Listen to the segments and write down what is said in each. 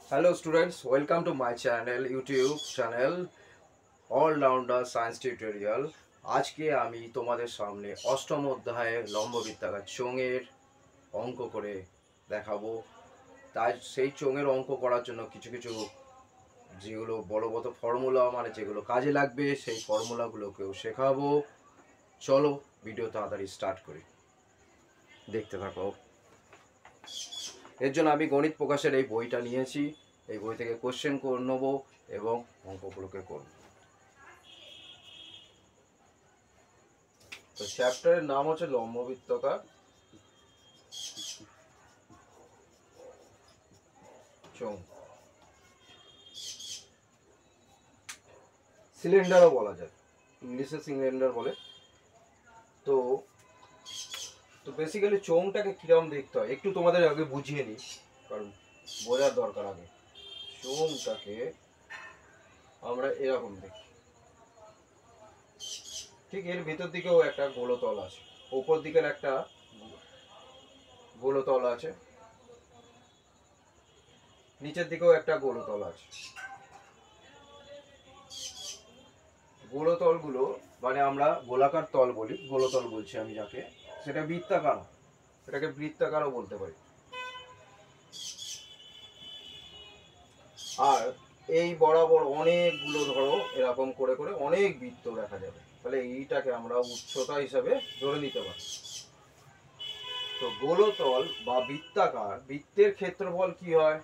Hello students, welcome to my channel, YouTube channel All Rounder Science Tutorial। আজকে আমি তোমাদের সামনে অষ্টম অধ্যায়ে লম্ববৃত্তাকার চোঙের অঙ্ক করে দেখাবো। তাই সেই চোঙের অঙ্ক করার জন্য কিছু কিছু যেগুলো বড় বড় ফর্মুলা মানে যেগুলো কাজে লাগবে সেই ফর্মুলাগুলোকেও শেখাবো। চলো ভিডিও তাড়াতাড়ি স্টার্ট করি, দেখতে থাকো। এর জন্য আমি গণিত প্রকাশের এই বইটা নিয়েছি, এই বই থেকে কোশ্চেন করে নেবো এবং অঙ্কগুলোকে করব। তো চ্যাপ্টারের নাম হচ্ছে লম্ববৃত্তাকার চোঙ, সিলিন্ডারও বলা যায়, ইংলিশে সিলিন্ডার বলে। তো তো বেসিক্যালি চোঙটাকে কিরকম দেখতে হয় একটু তোমাদের আগে বুঝিয়ে নিই, কারণ বোঝার দরকার। আগে চোঙটাকে আমরা এরকম দেখি, ঠিক এর ভিতর দিকেও একটা গোলতল আছে, উপর দিকের একটা গোলতল আছে, নিচের দিকেও একটা গোলতল আছে। গোলতলগুলো মানে আমরা গোলাকার তল বলি, গোলতল বলছি আমি যাকে, সেটা বৃত্তাকার, এটাকে বৃত্তাকারও বলতে পারি। আর এই বরাবর অনেকগুলো ধরো এরকম করে করে অনেক বৃত্ত দেখা যাবে, তাহলে এইটাকে আমরা উচ্চতা হিসাবে ধরে নিতে পারি। তো গোলতল বা বৃত্তাকার বৃত্তের ক্ষেত্রফল কি হয়?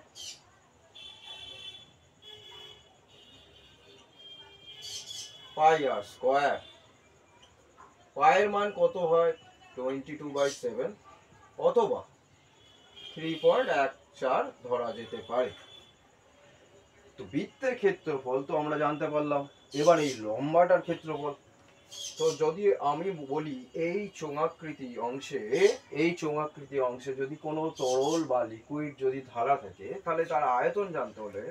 পাই আর স্কয়ার। পায়ের মান কত হয়? 22/7 অথবা 3.14 ধরা যেতে পারে। তো বৃত্তের ক্ষেত্রফল তো আমরা জানতে পারলাম, এবার এই লম্বাটার ক্ষেত্রফল। তো যদি আমি বলি এই চোঙাকৃতি অংশে যদি কোনো তরল বা লিকুইড যদি ধারা থাকে, তাহলে তার আয়তন জানতে হলে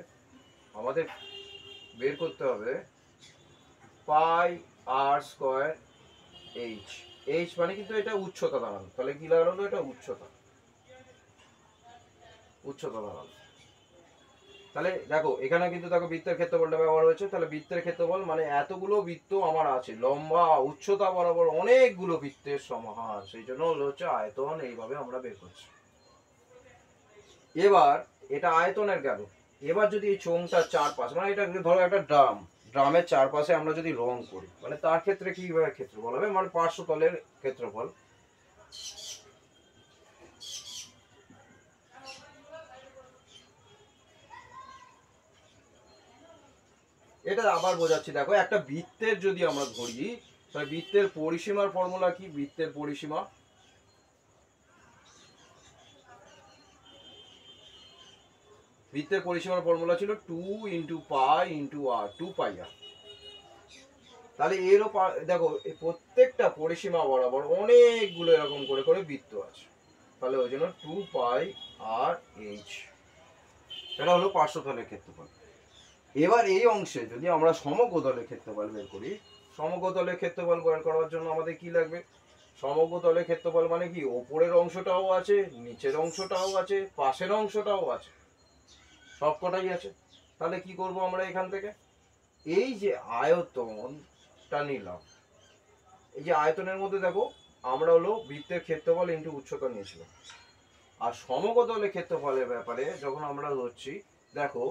আমাদের বের করতে হবে পাই আর স্কয়ার এইচ। এইচ মানে কিন্তু এটা উচ্চতা দাঁড়ালো, তাহলে কি দাঁড়ালো? এটা উচ্চতা দাঁড়ালো। তাহলে দেখো এখানে কিন্তু দেখো বৃত্তের ক্ষেত্রফলটা ব্যবহার হয়েছে, তাহলে বৃত্তের ক্ষেত্রফল মানে এতগুলো বৃত্ত আমার আছে, লম্বা উচ্চতা বরাবর অনেকগুলো বৃত্তের সমাহার, সেই জন্য হচ্ছে আয়তন। এইভাবে আমরা বের করছি। এবার এটা আয়তনের গেল। এবার যদি এই চোঙটার চারপাশে, মানে এটা ধরো একটা ড্রামের চারপাশে আমরা যদি রং করি, মানে তার ক্ষেত্রে কিভাবে ক্ষেত্রফল হবে, মানে পার্শ্বতলের ক্ষেত্রফল। এটা আবার বোঝাচ্ছি, দেখো একটা বৃত্তের যদি আমরা ধরি, তাহলে বৃত্তের পরিসীমার ফর্মুলা কি? বৃত্তের পরিসীমা পরিসীমার ফর্মুলা ছিল 2 × পাই × আর, 2 পাই আর। তাহলে এরও দেখো প্রত্যেকটা পরিসীমা বরাবর অনেকগুলো এরকম করে করে বৃত্ত আছে, তাহলে ওই জন্য 2πr/h, এটা হলো পার্শ্বতলের ক্ষেত্রফল। এবার এই অংশে যদি আমরা সমগ্রতলের ক্ষেত্রফল বের করি, সমগ্রতলের ক্ষেত্রফল বের করার জন্য আমাদের কি লাগবে? সমগ্রতলের ক্ষেত্রফল মানে কি? ওপরের অংশটাও আছে, নিচের অংশটাও আছে, পাশের অংশটাও আছে, সবকটাই আছে। তাহলে কি করব আমরা এখান থেকে? এই যে আয়তনটা নিলাম, এই যে আয়তনের মধ্যে দেখো আমরা হলো বৃত্তের ক্ষেত্রফল ইনটু উচ্চতা নিয়েছিলাম। আর সমগ্রতলের ক্ষেত্রফলের ব্যাপারে যখন আমরা ধরছি, দেখো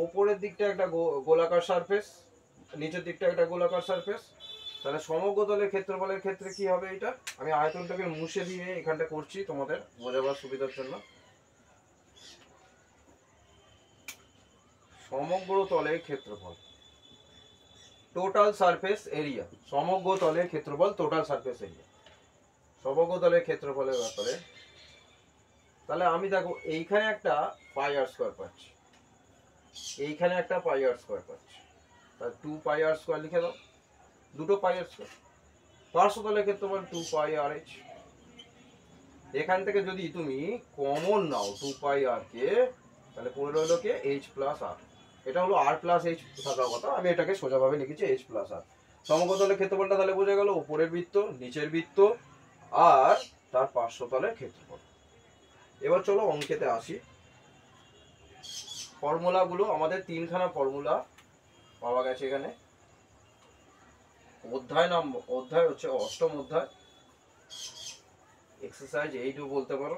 ওপরের দিকটা একটা গোলাকার সারফেস, নিচের দিকটা একটা গোলাকার সারফেস, তাহলে সমগ্রতলের ক্ষেত্রফলের ক্ষেত্রে কি হবে? এটা আমি আয়তনটাকে মুছে দিয়ে এখানটা করছি তোমাদের বোঝাবার সুবিধার জন্য। সমগ্র তলের ক্ষেত্রফল টোটাল সারফেস এরিয়া, সমগ্র তলের ক্ষেত্রফল টোটাল সারফেস এরিয়া, সমগ্র তলের ক্ষেত্রফলের ব্যাপারে। তাহলে আমি দেখো এইখানে একটা পাই আর স্কয়ার পাচ্ছি, এইখানে একটা পাই আর স্কয়ার পাচ্ছি, তাহলে 2πr² লিখে দাও, দুটো পাই আর স্কয়ার। পার্শ্বতলের ক্ষেত্রফল 2πr/h। এখান থেকে যদি তুমি কমন নাও 2πr কে, তাহলে পড়ে রইল কে? h + r। এটা হলো r + h থাকার কথা, আমি এটাকে সোজাভাবে লিখেছি h + r। সমগ্রতলের ক্ষেত্রফলটা তাহলে বোঝা গেল, উপরের বৃত্ত, নিচের বৃত্ত আর তার পার্শ্বতলের ক্ষেত্রফল। এবার চলো অঙ্কেতে আসি। ফর্মুলাগুলো আমাদের তিনখানা ফর্মুলা পাওয়া গেছে এখানে। অধ্যায় হচ্ছে অষ্টম অধ্যায়, এক্সারসাইজ 8ও বলতে পারো।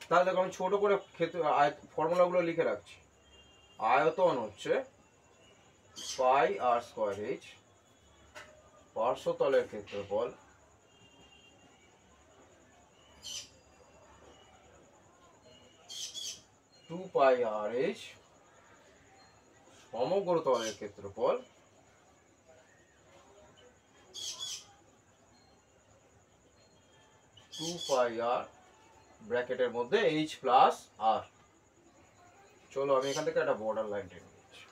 তাহলে দেখো আমি ছোট করে ফর্মুলাগুলো লিখে রাখছি। আয়তন হচ্ছে পাই আর স্কয়ার এইচ, পার্শ্বতলের ক্ষেত্রফল টু পাই আর এইচ, সমগ্র তলের ক্ষেত্রফল টু পাই আর ব্র্যাকেটের মধ্যে এইচ প্লাস আর। চলো আমি এখান থেকে একটা বর্ডার লাইন টেনে নিচ্ছি।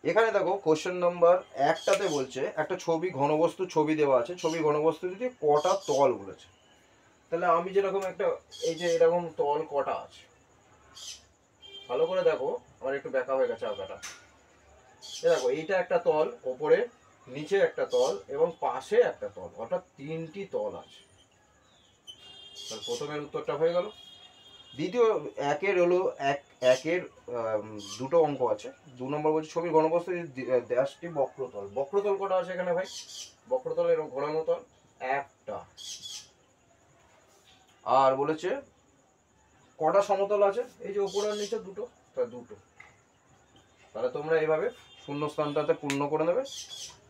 এখানে দেখো কোশ্চেন নাম্বার 1টাতে বলছে একটা ছবি ঘনবস্তু ছবি দেওয়া আছে, ছবি ঘনবস্তু যদি কটা তল বলেছে। তাহলে আমি যেরকম একটা এই যে এরকম তল কটা আছে, ভালো করে দেখো, আমার একটু ব্যাকা হয়ে গেছে আঁকাটা। দেখো এইটা একটা তল, ওপরে নিচে একটা তল এবং পাশে একটা তল, অর্থাৎ 3টি তল আছে। তাহলে প্রথমের উত্তরটা হয়ে গেল। দ্বিতীয় একের হলো একের দুটো অঙ্ক আছে। 2 নম্বর বলছে ছবির ঘনবস্তু ড্যাশটি বক্রতল। বক্রতল কটা আছে এখানে ভাই? বক্রতল এরকম ঘোরানো তল একটা। আর বলেছে কটা সমতল আছে? এই যে উপর আর নিচে দুটো, তা দুটো। তাহলে তোমরা এইভাবে শূন্যস্থানটাতে পূর্ণ করে নেবে।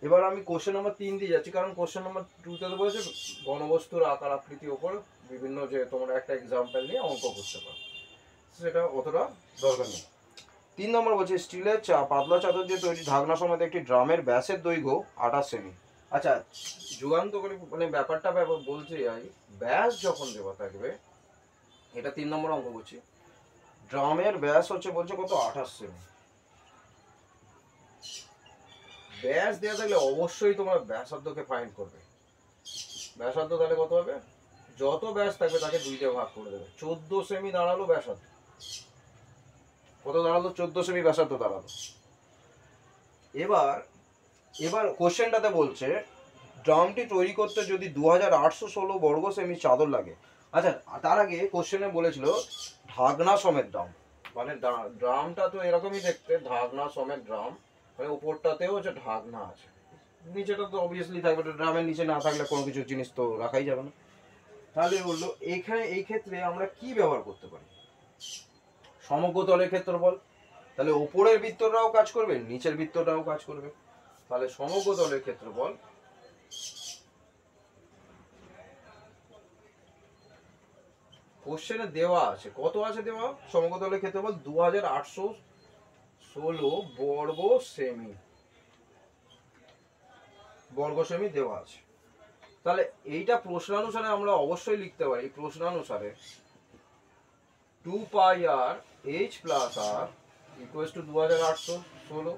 এবার আমি কোশ্চেন নাম্বার 3 দিয়ে যাচ্ছি, কারণ কোশ্চেন নাম্বার 2তে বলেছে ঘনবস্তুর আকার আকৃতির উপর বিভিন্ন যে তোমরা একটা এক্সাম্পল নিয়ে অঙ্ক করতে পারো, সেটা অতটা দরকার নেই। 3 নম্বর বলছে স্টিলের পাতলা চাদর দিয়ে তৈরি ঢাকনা সমেত একটি ড্রামের ব্যাসের দৈর্ঘ্য 28 সেমি। আচ্ছা, যুগান্ত করে মানে ব্যাপারটা বলছি, ব্যাস যখন দেওয়া থাকবে, এটা 3 নম্বর অঙ্ক বলছি, ড্রামের ব্যাস হচ্ছে বলছে কত 28 সেমি। ব্যাস দেওয়া থাকলে অবশ্যই তোমরা ব্যাসার্ধকে ফাইন্ড করবে। ব্যাসার্ধ তাহলে কত হবে? যত ব্যাস থাকবে তাকে 2 দিয়ে ভাগ করে দেবে। 14 সেমি দাঁড়ালো ব্যাসার্ধ। কত দাঁড়ালো? 14 সেমি ব্যাসার্ধ দাঁড়ালো। এবার কোশ্চেনটাতে বলছে ড্রামটি তৈরি করতে যদি 2816 বর্গ সেমি চাদর লাগে। আচ্ছা, তার আগে কোশ্চেনে বলেছিল ঢাকনা সমেত ড্রাম, মানে ড্রামটা তো এরকমই দেখতে, ঢাকনা সমেত ড্রাম, মানে উপরটাতেও হচ্ছে ঢাকনা আছে, নিচেটা তো অবভিয়াসলি থাকবে। ড্রামের নিচে না থাকলে কোনো কিছু জিনিস তো রাখাই যাবে না। তাহলে বললো এখানে এই ক্ষেত্রে আমরা কি ব্যবহার করতে পারি? সমগ্র তলের ক্ষেত্রফল। তাহলে উপরের বৃত্তটাও কাজ করবে, নিচের বৃত্তটাও কাজ করবে। তাহলে সমগ্র তলের ক্ষেত্রফল কোশ্চেনে দেওয়া আছে, কত আছে দেওয়া? সমগ্র তলের ক্ষেত্রফল 2816 বর্গ সেমি দেওয়া আছে। তাহলে এইটা প্রশ্নানুসারে আমরা অবশ্যই লিখতে পারি। প্রশ্নানুসারে 2 pi r h plus r equals to 2816।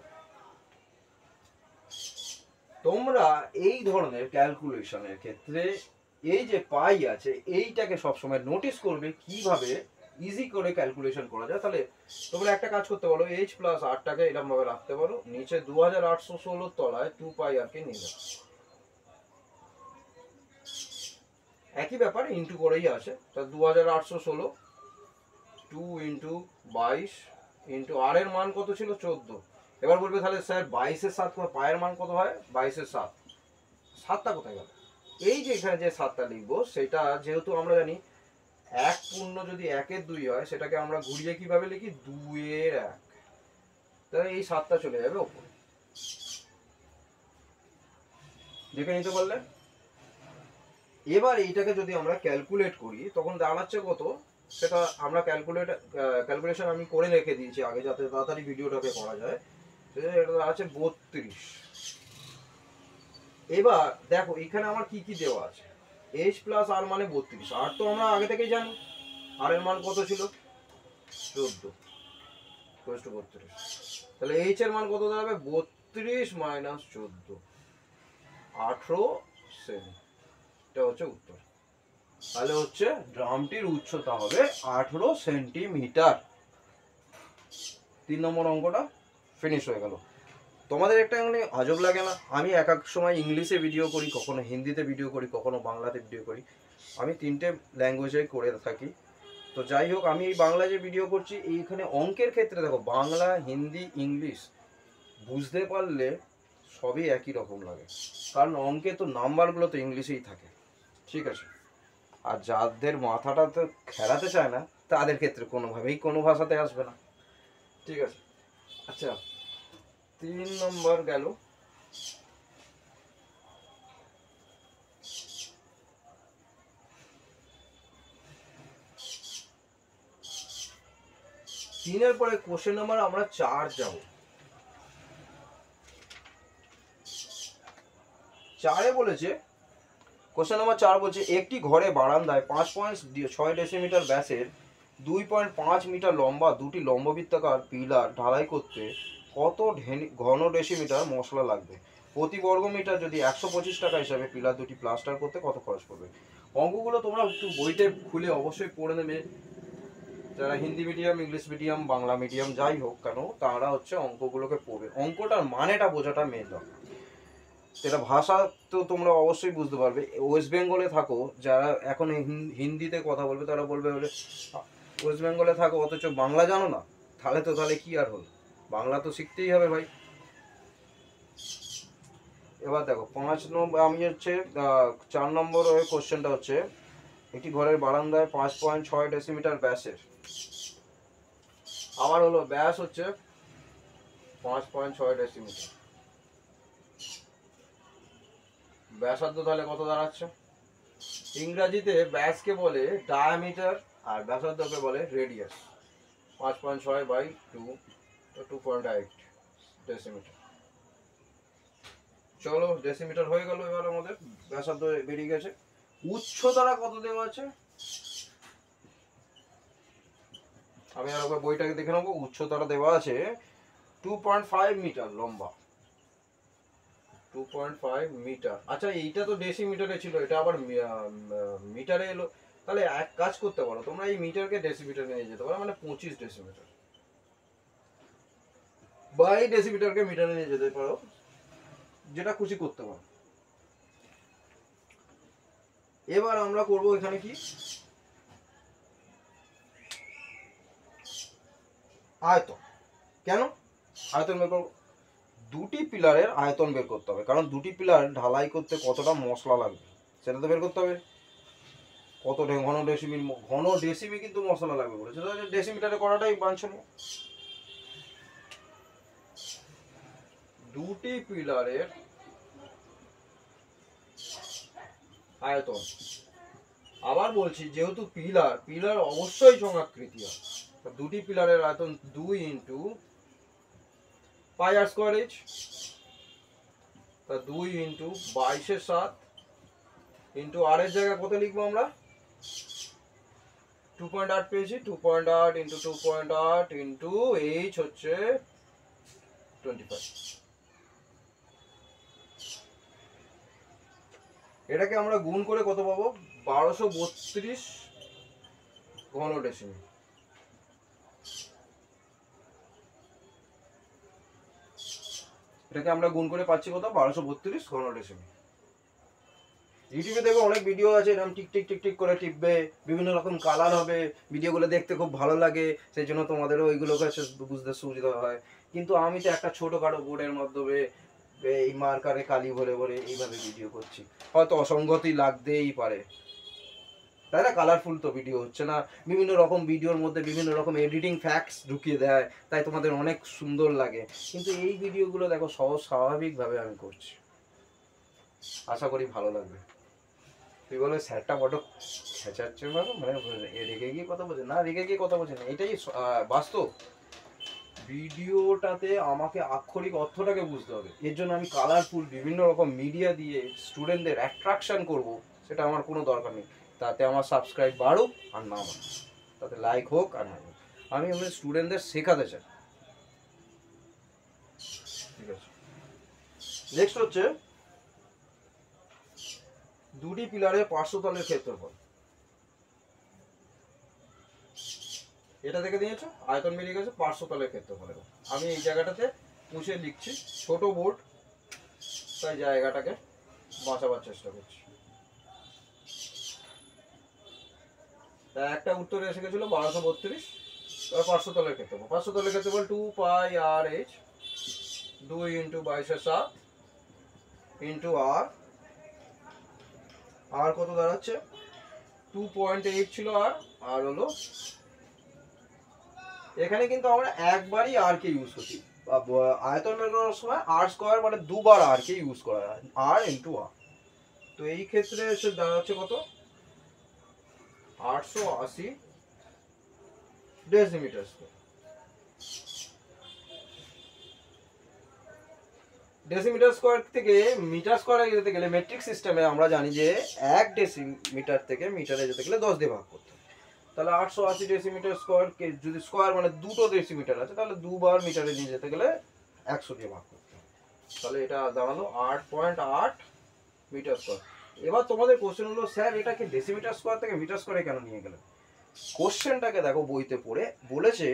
তোমরা এই ধরনের ক্যালকুলেশনের ক্ষেত্রে এই যে পাই আছে এইটাকে সবসময় নোটিস করবে কিভাবে ইজি করে ক্যালকুলেশন করা যায়। তাহলে তোমরা একটা কাজ করতে পারো, এইচ প্লাস আরটাকে এরকম ভাবে রাখতে পারো, নিচে 2816 তলায় 2 পাই আর কে নিয়ে যাও। একই ব্যাপার, ইন্টু করেই আসে। তা 2816 2 ইন্টু 22 ইন্টু আর এর মান কত ছিল? 14। এবার বলবে তাহলে স্যার 22-এর 7 পায়ের মান কত হয়? 22-এর 7। 7টা কোথায় গেল? এই যে এখানে যে 7টা লিখবো, সেটা যেহেতু আমরা জানি 1 পূর্ণ যদি 1-এর 2 হয়, সেটাকে আমরা ঘুরিয়ে কিভাবে লিখি? 2-এর 1। তাহলে এই 7টা চলে যাবে ওপরে। দেখে নিতে পারলে? এবার এইটাকে যদি আমরা ক্যালকুলেট করি তখন দাঁড়াচ্ছে কত? সেটা আমরা ক্যালকুলেশন আমি করে রেখে দিয়েছি আগে, যাতে তাড়াতাড়ি ভিডিওটাকে করা যায়। এটা দাঁড়াচ্ছে 32। এবার দেখো এখানে আমার কি কি দেওয়া আছে। এইচ প্লাস আর মানে 32। আর তো আমরা আগে থেকেই জানি আর এর মান কত ছিল? 14 32। তাহলে এইচ এর মান কত দাঁড়াবে? 32 মাইনাস 14, 18 সেমি। এটা হচ্ছে উত্তর। তাহলে হচ্ছে ড্রামটির উচ্চতা হবে 18 সেন্টিমিটার। 3 নম্বর অঙ্কটা ফিনিশ হয়ে গেল। তোমাদের একটা মানে আজব লাগে না? আমি এক এক সময় ইংলিশে ভিডিও করি, কখনো হিন্দিতে ভিডিও করি, কখনো বাংলাতে ভিডিও করি। আমি 3টে ল্যাঙ্গুয়েজে করে থাকি। তো যাই হোক, আমি এই বাংলা যে ভিডিও করছি, এইখানে অঙ্কের ক্ষেত্রে দেখো বাংলা, হিন্দি, ইংলিশ বুঝতে পারলে সবই একই রকম লাগে, কারণ অঙ্কে তো নাম্বারগুলো তো ইংলিশেই থাকে, ঠিক আছে? আর যাদের মাথাটা তো খেলাতে চায় না, তাদের ক্ষেত্রে কোনোভাবেই কোনো ভাষাতে আসবে না, ঠিক আছে? আচ্ছা, 3 নম্বর গেল। তিনের পরে কোশ্চেন নাম্বার আমরা 4 যাব। 4-এ বলেছে, কোশ্চেন নাম্বার 4 বলছে একটি ঘরে বারান্দায় 5.6 ডেসিমিটার ব্যাসের 2.5 মিটার লম্বা দুটি লম্ববৃত্তাকার পিলার ঢালাই করতে কত ঘন ডেসিমিটার মশলা লাগবে? প্রতি বর্গ মিটার যদি 125 টাকা হিসাবে পিলার দুটি প্লাস্টার করতে কত খরচ পড়বে? অঙ্কগুলো তোমরা একটু বইতে খুলে অবশ্যই পড়ে নেবে। যারা Hindi medium, English medium, Bangla medium যাই হোক কেন, তারা হচ্ছে অঙ্কগুলোকে পড়বে। অঙ্কটার মানেটা বোঝাটা মেন দরকার। সেটা ভাষা তো তোমরা অবশ্যই বুঝতে পারবে। ওয়েস্ট বেঙ্গলে থাকো যারা এখন হিন্দিতে কথা বলবে, তারা বলবে বলে ওয়েস্ট বেঙ্গলে থাকো অথচ বাংলা জানো না, তাহলে কি আর হলো? বাংলা তো শিখতেই হবে ভাই। এবার দেখো 5 নম্বর, আমি হচ্ছে 4 নম্বর কোশ্চেনটা হচ্ছে একটি ঘরের বারান্দায় 5.6 ডেসিমিটার ব্যাসের, আমার হলো ব্যাস হচ্ছে 5.6 ডেসিমিটার, ব্যাসার্ধ তাহলে কত দাঁড়াচ্ছে? ইংরাজিতে ব্যাসকে বলে ডায়ামিটার আর ব্যাসার্ধকে বলে রেডিয়াস। 5.6 by 2, 2.8 decimeter. চলো, ডেসিমিটার হয়ে গেল। এবার আমাদের ব্যাসার্ধ বেরিয়ে গেছে। উচ্চতারা কত দেওয়া আছে আমি আর একবার বইটাকে দেখে নেবো। উচ্চতারা দেওয়া আছে 2.5 মিটার লম্বা, 2.5 মিটার। আচ্ছা, এইটা তো ডেসিমিটারে ছিল, এটা আবার মিটারে এলো। তাহলে এক কাজ করতে পারো তোমরা, এই মিটারকে ডেসিমিটারে নিয়ে যেতে পারো, মানে 25 ডেসিমিটার, বা এই ডেসিমিটারকে মিটারে নিয়ে যেতে পারো, যেটা খুশি করতে পারো। এবার আমরা করব এখানে কি, আয়তন। কেন আয়তন বের করবো? দুটি পিলারের আয়তন বের করতে হবে, কারণ দুটি পিলার ঢালাই করতে কতটা মশলা লাগবে সেটা তো বের করতে হবে। কত ঘন ডেসিমি, ঘন ডেসিমি কিন্তু মশলা লাগবে বলেছে, ডেসিমিটারে করাটাই বাঞ্ছনীয়। দুটি পিলারের আয়তন, আবার বলছি যেহেতু পিলার পিলার অবশ্যই চঙ্গাকৃতি হয়, দুটি পিলারের আয়তন 2 ইন্টু পাই আর স্কোয়ার এইচ, তা 2 ইন্টু 22/7 ইন্টু আর এর জায়গায় কত লিখবো আমরা? 2.8 পেয়েছি। 2.8 ইন্টু 2.8 ইন্টু এইচ হচ্ছে 25। এটাকে আমরা গুণ করে কত পাবো? 1232 ঘন ডেসিমি। এটাকে আমরা গুণ করে পাচ্ছি কত? 1232 ঘন ডেসিমি। ইউটিউবে দেখো অনেক ভিডিও আছে, এরকম টিক টিক টিক টিক করে টিপবে, বিভিন্ন রকম কালার হবে, ভিডিওগুলো দেখতে খুব ভালো লাগে, সেই জন্য তোমাদেরও ওইগুলো কাছে বুঝতে সুবিধা হয়। কিন্তু আমি তো একটা ছোটোখাটো বোর্ডের মাধ্যমে এই মার্কারে কালি ভরে ভরে এইভাবে ভিডিও করছি, হয়তো অসঙ্গতি লাগতেই পারে, তাই না? কালারফুল তো ভিডিও হচ্ছে না, বিভিন্ন রকম ভিডিওর মধ্যে বিভিন্ন রকম এডিটিং ফ্যাক্টস ঢুকিয়ে দেয়, তাই তোমাদের অনেক সুন্দর লাগে। কিন্তু এই ভিডিওগুলো দেখো সহজ স্বাভাবিকভাবে আমি করছি, আশা করি ভালো লাগবে। তুই বলে স্যারটা বড্ড খেঁচাচ্ছে, মানে রেগে গিয়ে কথা বলছে না, রেগে গিয়ে কথা বলছে না, এটাই বাস্তব। ভিডিওটাতে আমাকে আক্ষরিক অর্থটাকে বুঝতে হবে, এর জন্য আমি কালারফুল বিভিন্ন রকম মিডিয়া দিয়ে স্টুডেন্টদের অ্যাট্রাকশন করব, সেটা আমার কোনো দরকার নেই। তাতে আমার সাবস্ক্রাইব বাড়ুক আর না বাড়ুক, তাতে লাইক হোক আর না হোক, আমি আমাদের স্টুডেন্টদের শেখাতে চাই। ঠিক আছে, নেক্সট হচ্ছে দুটি পিলারে পার্শ্বতলের ক্ষেত্রফল। এটা দেখে দিয়েছো, আয়তন বেরিয়ে গেছে, পার্শ্বতলের ক্ষেত্রফল। আমি এই জায়গাটাতে মুছে লিখছি, ছোট বোর্ড তাই জায়গাটাকে বাঁচাবার চেষ্টা করছি। তাই একটা উত্তর এসে গেছিল 1232। এবার 500 তলের ক্ষেত্রফল, 500 তলের ক্ষেত্রফল 2 pi r H, 2 into 22/7 into আর, আর কত দাঁড়াচ্ছে 2.8 ছিল আর হলো, এখানে কিন্তু আমরা একবারই আর কে ইউজ করছি, আয়তন বের করার সময় আর স্কয়ার মানে দুবার আর কে ইউজ করা হয়, আর ইন্টু আর। তো এই ক্ষেত্রে এসে দাঁড়াচ্ছে কত 880 ডেসিমিটার স্কয়ার। ডেসিমিটার স্কয়ার থেকে মিটার স্কয়ারে যেতে গেলে মেট্রিক সিস্টেমে আমরা জানি যে 1 ডেসিমিটার থেকে মিটারে যেতে গেলে 10 দিয়ে ভাগ করতে হয়। তাহলে 880 ডেসিমিটার স্কয়ার কে যদি স্কয়ার মানে দুটো ডেসিমিটার আছে, তাহলে দুবার মিটারে নিয়ে যেতে গেলে 100 দিয়ে ভাগ করতে হয়। তাহলে এটা দাঁড়ালো 8.8 মিটার স্কয়ার। এবার তোমাদের কোশ্চেন হলো স্যার এটা কি ডেসিমিটার স্কয়ার থেকে মিটার স্কয়ারে কেন নিয়ে গেলেন? কোশ্চেনটাকে দেখো বইতে পড়ে বলেছে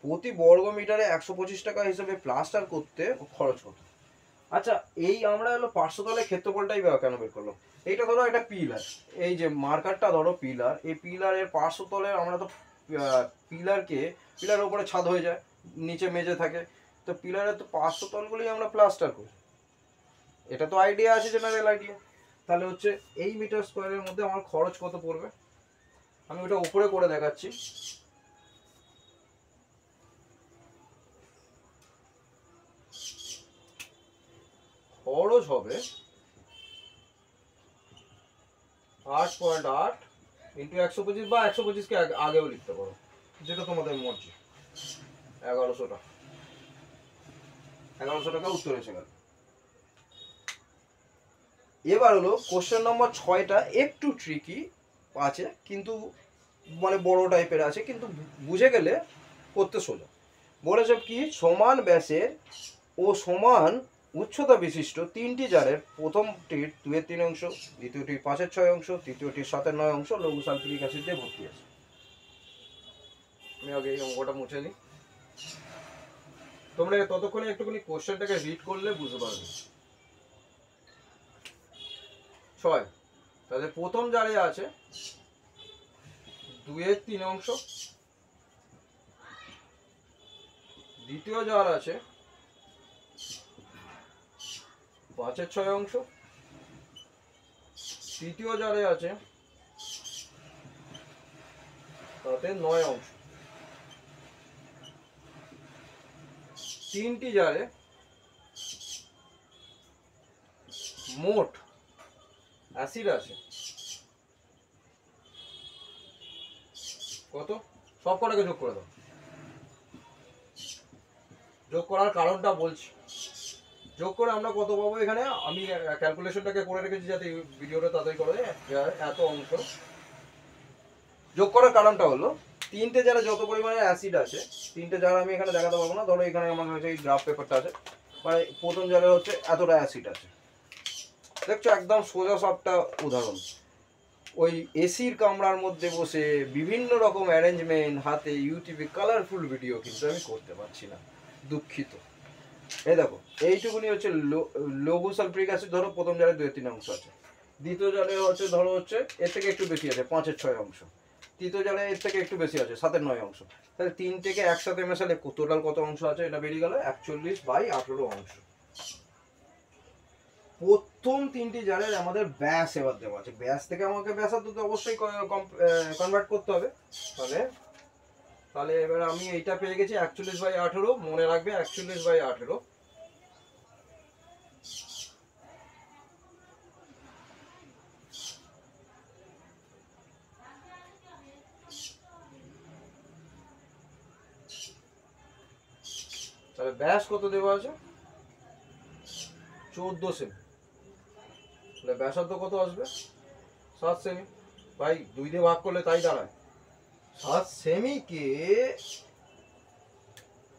প্রতি বর্গ মিটারে 125 টাকা হিসেবে প্লাস্টার করতে খরচ কত। আচ্ছা, এই আমরা হলো 500 তলের ক্ষেত্রফলটাই কেন বের করলো? এইটা ধরো একটা পিলার, এই যে মার্কারটা ধরো পিলার, এই পিলারের 500 তলের আমরা তো পিলারের উপরে ছাদ হয়ে যায়, নিচে মেঝে থাকে, তো পিলারের তো 500 তলগুলি আমরা প্লাস্টার করি, এটা তো আইডিয়া আছে, জেনারেল আইডিয়া। তাহলে হচ্ছে এই মিটার স্কয়ারের মধ্যে আমার খরচ কত পড়বে, আমি ওটা উপরে করে দেখাচ্ছি। খরচ হবে 8.8 ইন্টু 125, বা 125কে আগেও লিখতে পারো, যেটা তোমাদের মর্জি। 1100 টাকা, 1100 টাকা উত্তর এসে গেল। এবার হলো কোশ্চেন নম্বর 6টা একটু ট্রিকি আছে, কিন্তু মানে বড় টাইপের আছে, কিন্তু বুঝে গেলে করতে সোজা। বলেছে কি সমান ব্যাসের ও সমান উচ্চতা বিশিষ্ট তিনটি জারের প্রথমটির 2/3 অংশ, দ্বিতীয়টির 5/6 অংশ, তৃতীয়টির 7/9 অংশ লঘু সালফিউরিক অ্যাসিড দিয়ে ভর্তি আছে। আমি আগে এই অঙ্কটা মুছে নিই, তোমরা ততক্ষণে একটুখানি কোশ্চেনটাকে রিড করলে বুঝতে পারবে। 6 তাহলে প্রথম জারে আছে 2/3 অংশ, দ্বিতীয় জার আছে 5/6 অংশ, তৃতীয় জারে আছে 7/9 অংশ। তিনটি জারে মোট অ্যাসিড আছে কত, সব কটাকে যোগ করে দাও। যোগ করার কারণটা বলছি, যোগ করে আমরা কত পাবো, এখানে আমি ক্যালকুলেশনটাকে করে রেখেছি যাতে ভিডিওটা তাড়াতাড়ি করে, এত অংশ। যোগ করার কারণটা হলো তিনটে জারে যত পরিমাণে অ্যাসিড আছে, তিনটে জার আমি এখানে দেখাতে পারবো না, ধরো এখানে আমার কাছে এই গ্রাফ পেপারটা আছে, মানে প্রথম জারে হচ্ছে এতটা অ্যাসিড আছে, দেখছো একদম সোজা সবটা উদাহরণ। ওই এসির কামরার মধ্যে বসে বিভিন্ন রকম অ্যারেঞ্জমেন্ট হাতে ইউটিউবে কালারফুল ভিডিও কিন্তু আমি করতে পারছি না, দুঃখিত। এই দেখো এইটুকুনি হচ্ছে লঘু সালফিউরিক অ্যাসিড, ধরো প্রথম জারে 2/3 অংশ আছে, দ্বিতীয় জারে হচ্ছে ধরো হচ্ছে এর থেকে একটু বেশি আছে 5/6 অংশ, তৃতীয় জারে এর থেকে একটু বেশি আছে 7/9 অংশ। তাহলে তিন থেকে একসাথে মেশালে টোটাল কত অংশ আছে, এটা বেরিয়ে গেল 41/18 অংশ। প্রথম তিনটি জারের আমাদের ব্যাস এবার দেওয়া আছে, ব্যাস থেকে আমাকে ব্যাসার্ধ তো অবশ্যই কনভার্ট করতে হবে। তাহলে এবার আমি এইটা পেয়ে গেছি 41/18, মনে রাখবে 41/18। তাহলে ব্যাস কত দেওয়া আছে 14 সেমি, তাহলে ব্যাসার্ধ কত আসবে 7 সেমি। ভাই 2 দিয়ে ভাগ করলে তাই দাঁড়ায় 7 সেমিকে।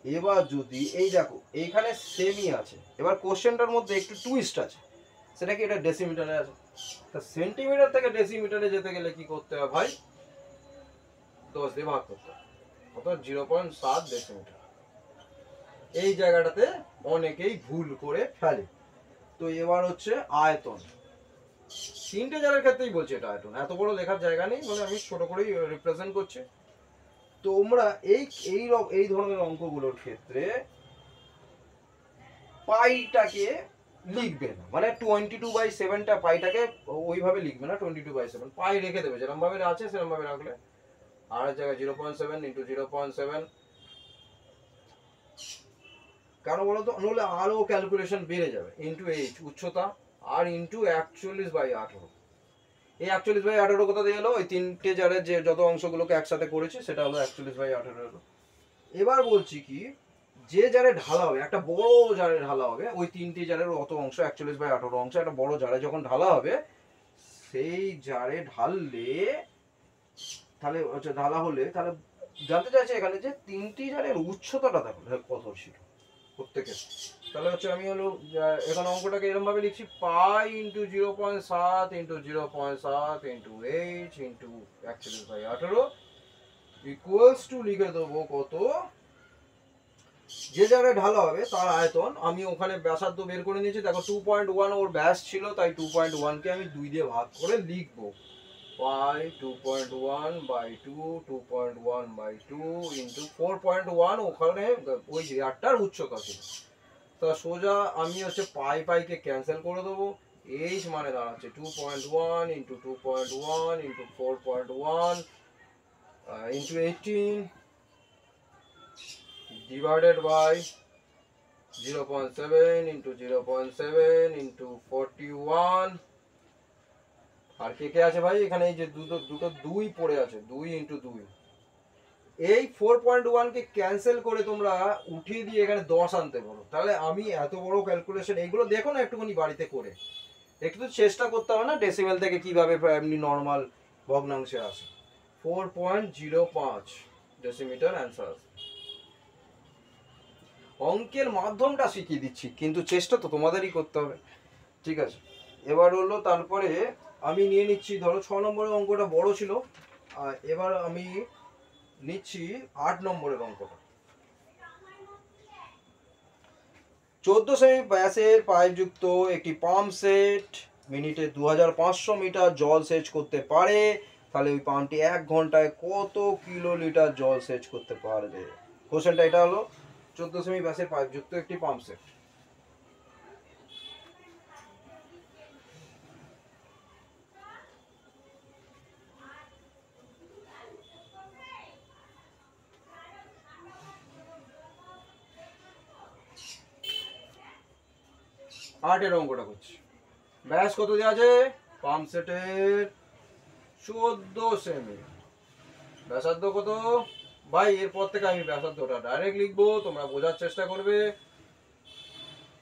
এবার যদি এই দেখো এইখানে সেমি আছে, এবার কোশ্চেনটার মধ্যে একটু টুইস্ট আছে, সেটা কি এটা ডেসিমিটারে আছে, তা সেন্টিমিটার থেকে ডেসিমিটারে যেতে গেলে কি করতে হবে ভাই 10 দিয়ে ভাগ করতে হবে, অর্থাৎ 0.7 ডেসিমিটার। এই জায়গাটাতে অনেকেই ভুল করে ফেলে। তো এবার হচ্ছে আয়তন, তিনটে জারের ক্ষেত্রেই বলছি এটা আয়তন, এত বড় লেখার জায়গা নেই বলে আমি ছোট করেই রিপ্রেজেন্ট করছি। তোমরা এই এই এই ধরনের অঙ্কগুলোর ক্ষেত্রে পাইটাকে লিখবে না, মানে 22/7টা পাইটাকে ওইভাবে লিখবে না, 22/7 পাই রেখে দেবে যেরকম ভাবে আছে সেরকম ভাবে রাখলে। আর জায়গায় 0.7 ইন্টু 0.7, কেন বলতো, নইলে আরো ক্যালকুলেশন বেড়ে যাবে, ইন্টু এইচ উচ্চতা, আর ইন্টু 41/18। এই 41/18 কোথা দিয়ে এলো, ওই তিনটে জারের যে যত অংশগুলোকে একসাথে করেছি সেটা হলো 41/18 এলো। এবার বলছি কি, যে জারে ঢালা হবে, একটা বড় জারে ঢালা হবে, ওই তিনটি জারের অত অংশ 41/18 অংশ একটা বড় জারে যখন ঢালা হবে, সেই জারে ঢাললে তাহলে হচ্ছে ঢালা হলে তাহলে জানতে চাইছে এখানে যে তিনটি জারের উচ্চতাটা দেখো কত ছিল প্রত্যেকের। তাহলে হচ্ছে আমি হলো এখানে অঙ্কটাকে এরকম ভাবে লিখছি, pi into 0.7 into 0.7 into H into 41/18 equals to লিখে দেবো কত, যে জায়গায় ঢালা হবে তার আয়তন। আমি ওখানে ব্যাসার্ধ বের করে নিয়েছি, দেখো 2.1 ওর ব্যাস ছিল, তাই 2.1 কে আমি 2 দিয়ে ভাগ করে লিখবো, পাই 2.1/2 2.1/2 ইন্টু 4.1, ওখানে ওই জারটার উচ্চতা ছিল। তা সোজা আমি হচ্ছে পাই পাইকে ক্যান্সেল করে দেবো, এইচ মানে দাঁড়াচ্ছে 2.1 into 2.1 into 4.1 into 18 divided by 0.7 into 0.7 into 41। আর কে কে আছে ভাই এখানে, এই যে দুটো দুটো দুই পড়ে আছে, 2 ইন্টু 2। এই 4.1 কে ক্যান্সেল করে তোমরা উঠিয়ে দিয়ে এখানে 10 আনতে পারো। তাহলে আমি এত বড় ক্যালকুলেশন এইগুলো দেখো না একটুখানি বাড়িতে করে, একটু তো চেষ্টা করতে হবে না ডেসিমেল থেকে কিভাবে এমনি নর্মাল ভগ্নাংশে আসে। 4.05 ডেসিমিটার অ্যান্সার। অঙ্কের মাধ্যমটা শিখিয়ে দিচ্ছি, কিন্তু চেষ্টা তো তোমাদেরই করতে হবে, ঠিক আছে। এবার হলো তারপরে আমি নিয়ে নিচ্ছি, ধরো 6 নম্বরের অঙ্কটা বড় ছিল, আর এবার আমি নিচ্ছি 8 নম্বরের অঙ্কটা। 14 সেমি ব্যাসের পাইপযুক্ত একটি পাম্প সেট মিনিটে 2500 মিটার জল সেচ করতে পারে, তাহলে ওই পাম্পটি 1 ঘন্টায় কত কিলোলিটার জল সেচ করতে পারবে। কোশ্চেনটা এটা হলো, 14 সেমি ব্যাসের পাইপযুক্ত একটি পাম্প সেট। আটের অঙ্কটা করছি, ব্যাস কত দেওয়া আছে পাম্প সেটের 14 সেমি, ব্যাসার্ধ কত ভাই, এরপর থেকে আমি ব্যাসার্ধটা ডাইরেক্ট লিখবো, তোমরা বোঝার চেষ্টা করবে।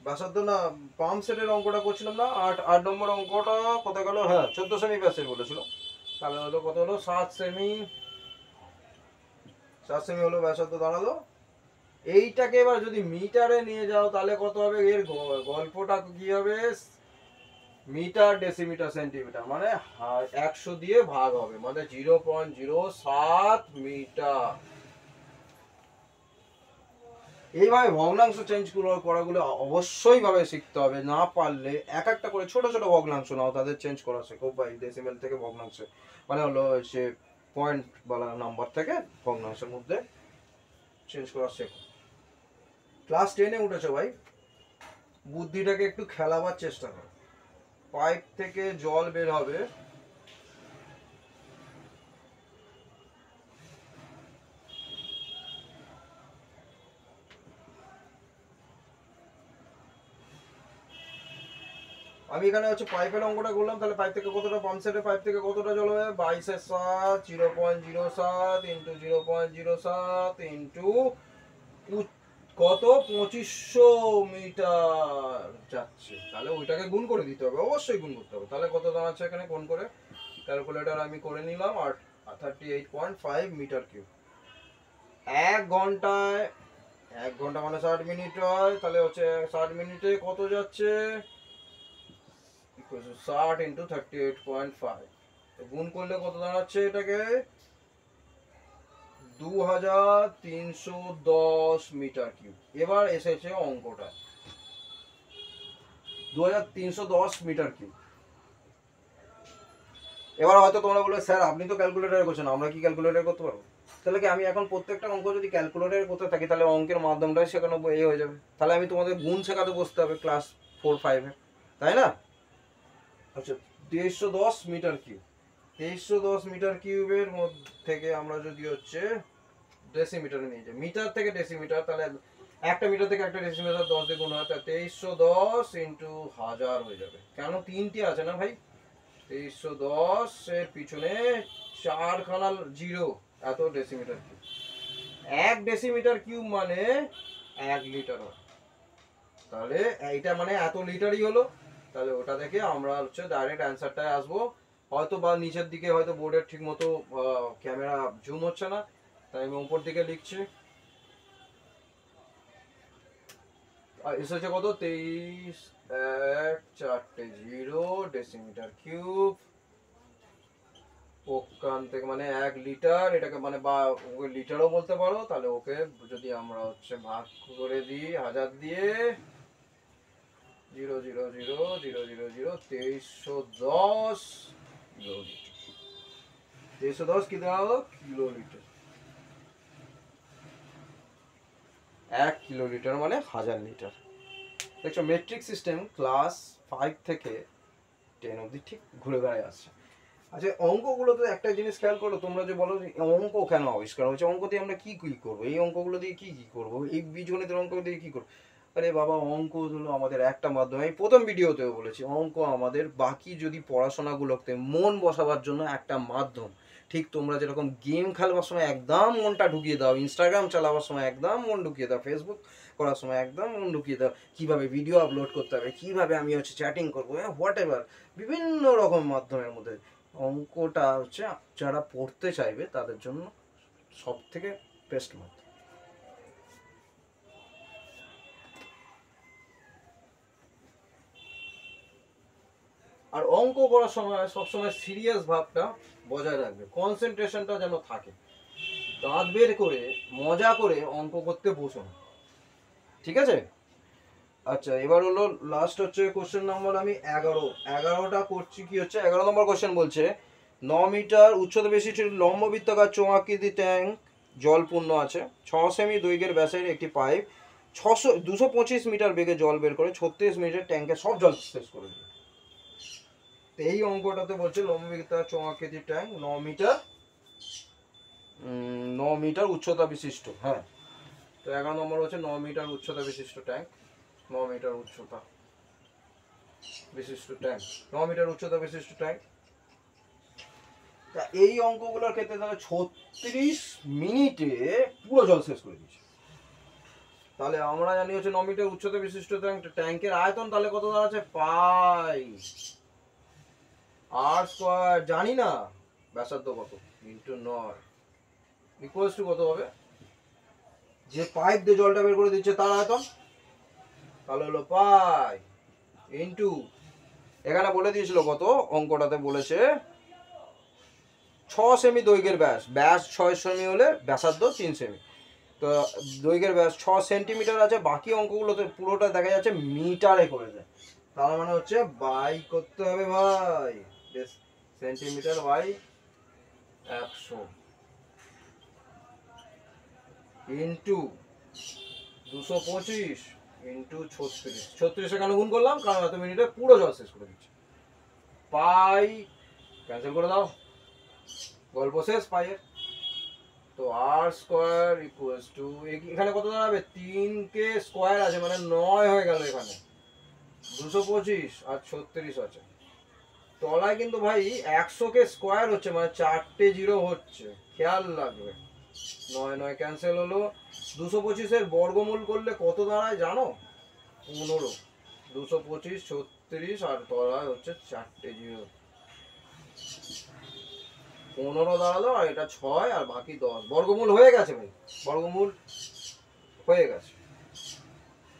ব্যাসার্ধ না, পাম্প সেটের অঙ্কটা করছিলাম না, 8 নম্বর অঙ্কটা কোথায় গেল, হ্যাঁ 14 সেমি ব্যাসের বলেছিল, তাহলে হলো কত হলো 7 সেমি, 7 সেমি হলো ব্যাসার্ধ দাঁড়ালো। এইটাকে এবার যদি মিটারে নিয়ে যাও তাহলে কত হবে, এর গল্পটা কি হবে, মিটার ডেসিমিটার সেন্টিমিটার, মানে 100 দিয়ে ভাগ হবে, মানে 0.07 মিটার। এইভাবে ভগ্নাংশ চেঞ্জ করাগুলো অবশ্যই ভাবে শিখতে হবে, না পারলে এক একটা করে ছোট ছোট ভগ্নাংশ নাও, তাদের চেঞ্জ করা শেখো ভাই, ডেসিমেল থেকে ভগ্নাংশে, মানে হলো সে পয়েন্ট বলা নাম্বার থেকে ভগ্নাংশের মধ্যে চেঞ্জ করা শেখো। ক্লাস 10-এ উঠেছো ভাই, বুদ্ধিটাকে একটু খেলাবার চেষ্টা করো। পাইপ থেকে জল বের হবে, আমি এখানে হচ্ছে পাইপের অঙ্কটা করলাম, তাহলে পাইপ থেকে কতটা, পাম্প সেটের পাইপ থেকে কতটা জল হবে, 22/7 0.07 ইন্টু 0.07 ইন্টু কত 2500 মিটার যাচ্ছে, তাহলে ওইটাকে গুণ করে দিতে হবে, অবশ্যই গুণ করতে হবে। তাহলে কত দাঁড়াচ্ছে এখানে, কোন করে ক্যালকুলেটর আমি করে নিলাম, আর 38.5 মিটার কিউব। 1 ঘন্টায়, 1 ঘন্টা মানে 60 মিনিট হয়, তাহলে হচ্ছে 60 মিনিটে কত যাচ্ছে, 60 ইন্টু 38.5, গুণ করলে কত দাঁড়াচ্ছে, এটাকে 2310 মিটার কিউব। এবার এসেছে অঙ্কটা, 2310 মিটার কিউব। এবার হয়তো তোমরা বলবে স্যার আপনি তো ক্যালকুলেটারে করছেন, আমরা কি ক্যালকুলেটারে করতে পারবো? তাহলে কি আমি এখন প্রত্যেকটা অঙ্ক যদি ক্যালকুলেটারে করতে থাকি তাহলে অঙ্কের মাধ্যমটাই শেখানো হয়ে যাবে, তাহলে আমি তোমাদের গুণ শেখাতে বসতে হবে ক্লাস 4-5-এ, তাই না? আচ্ছা, 2310 মিটার কিউব, 2310 মিটার কিউবের মধ্যে থেকে আমরা যদি হচ্ছে ডেসিমিটারে নিয়ে যাই, মিটার থেকে ডেসিমিটার, তাহলে একটা মিটার থেকে একটা ডেসিমিটার 10 দিয়ে গুণ হয়, তাহলে 2310 ইন্টু 1000 হয়ে যাবে। কেন তিনটি আছে না ভাই, 2310 এর পিছনে 4খানা জিরো, এত ডেসিমিটার কিউব। 1 ডেসিমিটার কিউব মানে 1 লিটার হয়, তাহলে এইটা মানে এত লিটারই হলো। তাহলে ওটা থেকে আমরা হচ্ছে ডাইরেক্ট অ্যান্সারটায় আসবো। হয়তো বা নিচের দিকে হয়তো বোর্ডের ঠিক মতো ক্যামেরা জুম হচ্ছে না, তাই আমি উপর দিকে লিখছি। আর এসেছে কত, 23 1 4টে 0 ডেসিমিটার কিউব। ওখান থেকে মানে 1 লিটার, এটাকে মানে বা ওকে লিটারও বলতে পারো। তাহলে ওকে যদি আমরা হচ্ছে ভাগ করে দিই 1000 দিয়ে, 0 0 0 0 0 0 2310 কিলোলিটার। 2310 কি দেওয়া হলো, কিলোলিটার। 1 কিলোলিটার মানে 1000 লিটার। দেখছো মেট্রিক সিস্টেম ক্লাস 5 থেকে 10 অবধি ঠিক ঘুরে বেড়ায় আসছে। আচ্ছা, অঙ্কগুলো তো একটা জিনিস খেয়াল করো, তোমরা যে বলো যে অঙ্ক কেন আবিষ্কার হয়েছে, অঙ্ক দিয়ে আমরা কি কি করবো, এই অঙ্কগুলো দিয়ে কি কি করবো, এই বীজগণিতের অঙ্ক দিয়ে কি করবো? আরে বাবা, অঙ্ক হলো আমাদের একটা মাধ্যম। আমি প্রথম ভিডিওতেও বলেছি অঙ্ক আমাদের বাকি যদি পড়াশোনাগুলোতে মন বসাবার জন্য একটা মাধ্যম। ঠিক তোমরা যেরকম গেম খেলবার সময় একদম মনটা ঢুকিয়ে দাও, ইনস্টাগ্রাম চালাবার সময় একদম মন ঢুকিয়ে দাও, ফেসবুক করার সময় একদম মন ঢুকিয়ে দাও, কীভাবে ভিডিও আপলোড করতে হবে, কীভাবে আমি হচ্ছে চ্যাটিং করবো, হোয়াট এভার বিভিন্ন রকম মাধ্যমের মধ্যে অঙ্কটা হচ্ছে যারা পড়তে চাইবে তাদের জন্য সব থেকে বেস্ট মাধ্যম। আর অঙ্ক করার সময় সবসময় সিরিয়াস ভাবটা বজায় রাখবে, কনসেন্ট্রেশনটা যেন থাকে। দাঁত বের করে মজা করে অঙ্ক করতে বসো না, ঠিক আছে? আচ্ছা, এবার হলো লাস্ট হচ্ছে কোশ্চেন নাম্বার আমি 11টা করছি। কি হচ্ছে 11 নম্বর কোশ্চেন বলছে 9 মিটার উচ্চতা বিশিষ্ট লম্ব বৃত্তাকার চোঙাকৃতি ট্যাঙ্ক জলপূর্ণ আছে, 6 সেমি দৈর্ঘ্যের ব্যাসের একটি পাইপ 225 মিটার বেগে জল বের করে 36 মিনিটের ট্যাঙ্কে সব জল শেষ করে দিল। এই অঙ্কটাতে বলছে লম্ব বৃত্তাকার চোঙাকৃতি ট্যাঙ্ক 9 মিটার উচ্চতা বিশিষ্ট। হ্যাঁ, তো 11 নম্বর হচ্ছে 9 মিটার উচ্চতা বিশিষ্ট ট্যাঙ্ক, 9 মিটার উচ্চতা বিশিষ্ট ট্যাঙ্ক, 9 মিটার উচ্চতা বিশিষ্ট ট্যাঙ্ক। তা এই অঙ্কগুলোর ক্ষেত্রে তাহলে 36 মিনিটে পুরো জল শেষ করে দিচ্ছে। তাহলে আমরা জানি হচ্ছে 9 মিটার উচ্চতা বিশিষ্ট ট্যাঙ্কের আয়তন তাহলে কত দাঁড়াচ্ছে, পাই আর স্কয়ার জানি না, ব্যাসার্ধ কত ইন্টু 9 ইকুয়ালস টু কত হবে, যে পাইপ দিয়ে জলটা বের করে দিচ্ছে তার আয়তন, তাহলে হলো পাই ইন্টু, এখানে বলে দিয়েছিল কত অঙ্কটাতে বলেছে 6 সেমি দৈর্ঘ্যের ব্যাস 6 সেমি হলে ব্যাসার্ধ 3 সেমি, তো দৈর্ঘ্যের ব্যাস 6 সেন্টিমিটার আছে। বাকি অঙ্কগুলোতে পুরোটা দেখা যাচ্ছে মিটারে করে দেয়, তার মানে হচ্ছে বাই করতে হবে ভাই, সেন্টিমিটার বাই 100 ইন্টু 225 ইন্টু 36 এখানে গুণ করলাম কারণ এত মিনিটে পুরো জল শেষ করে দিচ্ছে। পাই ক্যান্সেল করে দাও, গল্প শেষ পাইয়ের। তো আর স্কোয়ার ইকুয়ালস টু, এখানে কত দাঁড়াবে, 3 কে স্কোয়ার আছে মানে 9 হয়ে গেল, এখানে 225 আর 36 আছে, তলায় কিন্তু ভাই 100 কে স্কোয়ার হচ্ছে মানে 4টে 0 হচ্ছে, খেয়াল রাখবে। 9 9 ক্যান্সেল হলো, 225 এর বর্গমূল করলে কত দাঁড়ায় জানো, 15, 225 36 আর তলায় হচ্ছে 4টে 0, 15 দাঁড়ালো, আর এটা 6 আর বাকি 10, বর্গমূল হয়ে গেছে ভাই, বর্গমূল হয়ে গেছে।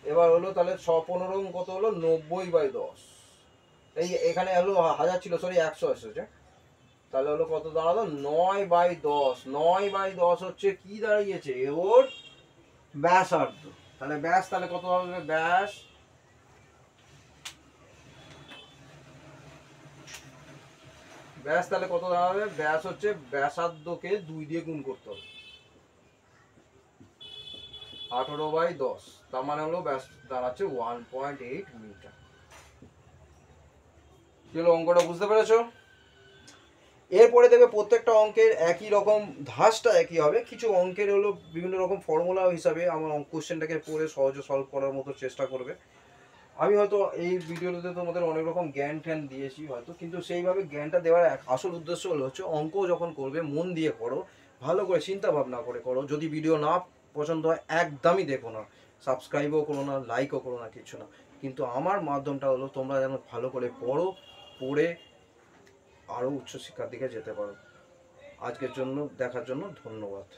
এবার হলো তাহলে 6 15 কত হলো, 90/10। এই এখানে হলো 1000 ছিল, সরি 100 এসেছে, তাহলে হলো কত দাঁড়ালো 9/10। 9/10 হচ্ছে কি দাঁড়িয়েছে ওর ব্যাসার্ধ। তাহলে ব্যাস তাহলে কত হবে ব্যাস, ব্যাস তাহলে কত দাঁড়াবে, ব্যাস হচ্ছে ব্যাসার্ধকে 2 দিয়ে গুণ করতে হবে, 18/10। তার মানে হলো ব্যাস দাঁড়াচ্ছে 1.8 মিটার। কি হলো, অঙ্কটা বুঝতে পেরেছো? এরপরে দেখবে প্রত্যেকটা অঙ্কের একই রকম ধাঁচটা একই হবে, কিছু অঙ্কের হলো বিভিন্ন রকম ফর্মুলা হিসাবে আমার কোশ্চেনটাকে পড়ে সহজে সলভ করার মতো চেষ্টা করবে। আমি হয়তো এই ভিডিওতে তোমাদের অনেক রকম জ্ঞান ট্যান দিয়েছি হয়তো, কিন্তু সেইভাবে জ্ঞানটা দেওয়ার আসল উদ্দেশ্য হচ্ছে অঙ্ক যখন করবে মন দিয়ে করো, ভালো করে চিন্তা ভাবনা করে করো। যদি ভিডিও না পছন্দ হয় একদমই দেখো না, সাবস্ক্রাইবও করো না, লাইকও করো না, কিছু না। কিন্তু আমার মাধ্যমটা হলো তোমরা যেন ভালো করে পড়ো, পড়ে আরও উচ্চশিক্ষার দিকে যেতে পারো। আজকের জন্য দেখার জন্য ধন্যবাদ।